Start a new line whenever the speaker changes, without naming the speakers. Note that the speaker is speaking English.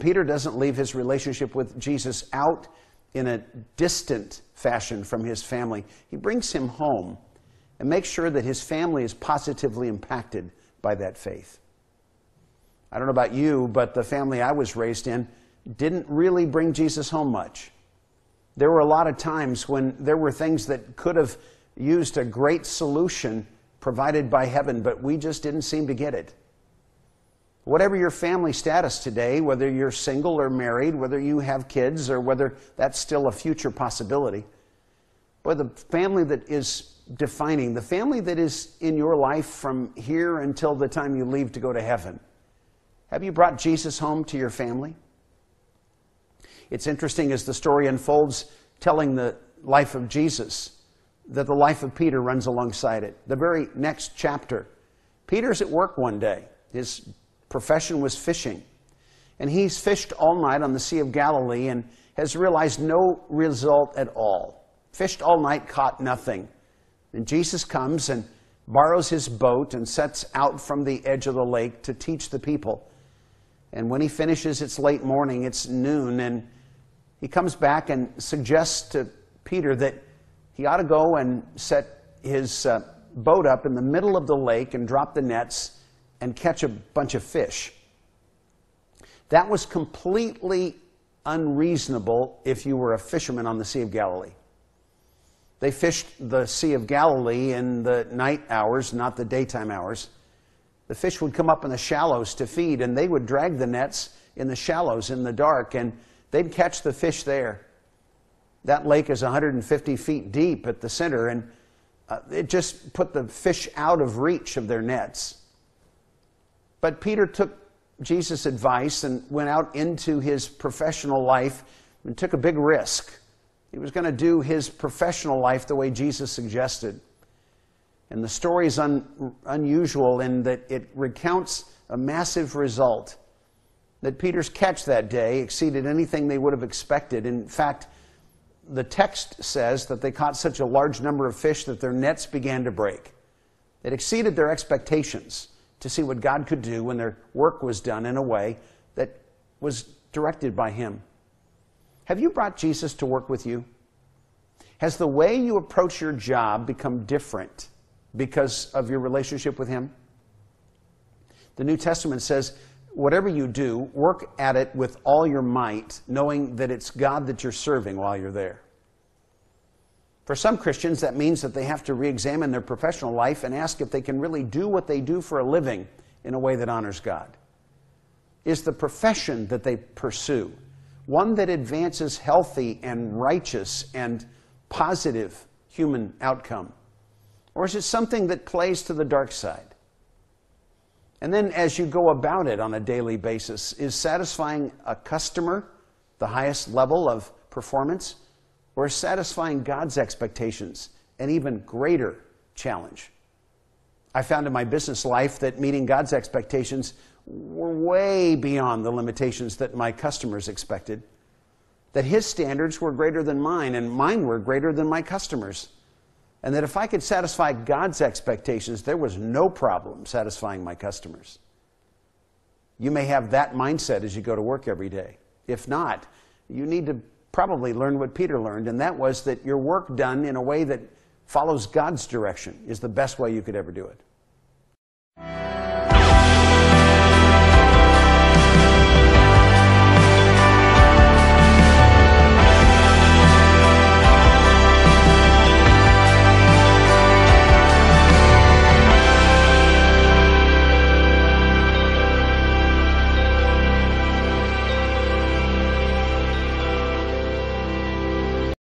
Peter doesn't leave his relationship with Jesus out in a distant fashion from his family. He brings him home and makes sure that his family is positively impacted by that faith. I don't know about you, but the family I was raised in didn't really bring Jesus home much. There were a lot of times when there were things that could have used a great solution provided by heaven, but we just didn't seem to get it. Whatever your family status today, whether you're single or married, whether you have kids or whether that's still a future possibility, but the family that is defining, the family that is in your life from here until the time you leave to go to heaven, have you brought Jesus home to your family? It's interesting as the story unfolds, telling the life of Jesus, that the life of Peter runs alongside it. The very next chapter, Peter's at work one day. His profession was fishing. And he's fished all night on the Sea of Galilee and has realized no result at all. Fished all night, caught nothing. And Jesus comes and borrows his boat and sets out from the edge of the lake to teach the people. And when he finishes, it's late morning, it's noon, and he comes back and suggests to Peter that he ought to go and set his boat up in the middle of the lake and drop the nets and catch a bunch of fish. That was completely unreasonable if you were a fisherman on the Sea of Galilee. They fished the Sea of Galilee in the night hours, not the daytime hours. The fish would come up in the shallows to feed, and they would drag the nets in the shallows in the dark, and they'd catch the fish there. That lake is 150 feet deep at the center, and it just put the fish out of reach of their nets. But Peter took Jesus' advice and went out into his professional life and took a big risk. He was going to do his professional life the way Jesus suggested. And the story is unusual in that it recounts a massive result. That Peter's catch that day exceeded anything they would have expected. In fact, the text says that they caught such a large number of fish that their nets began to break. It exceeded their expectations to see what God could do when their work was done in a way that was directed by him. Have you brought Jesus to work with you? Has the way you approach your job become different because of your relationship with him? The New Testament says, whatever you do, work at it with all your might, knowing that it's God that you're serving while you're there. For some Christians, that means that they have to re-examine their professional life and ask if they can really do what they do for a living in a way that honors God. Is the profession that they pursue one that advances healthy and righteous and positive human outcome? Or is it something that plays to the dark side? And then as you go about it on a daily basis, is satisfying a customer the highest level of performance? Or is satisfying God's expectations an even greater challenge? I found in my business life that meeting God's expectations were way beyond the limitations that my customers expected. That his standards were greater than mine, and mine were greater than my customers'. And that if I could satisfy God's expectations, there was no problem satisfying my customers. You may have that mindset as you go to work every day. If not, you need to probably learn what Peter learned, and that was that your work done in a way that follows God's direction is the best way you could ever do it.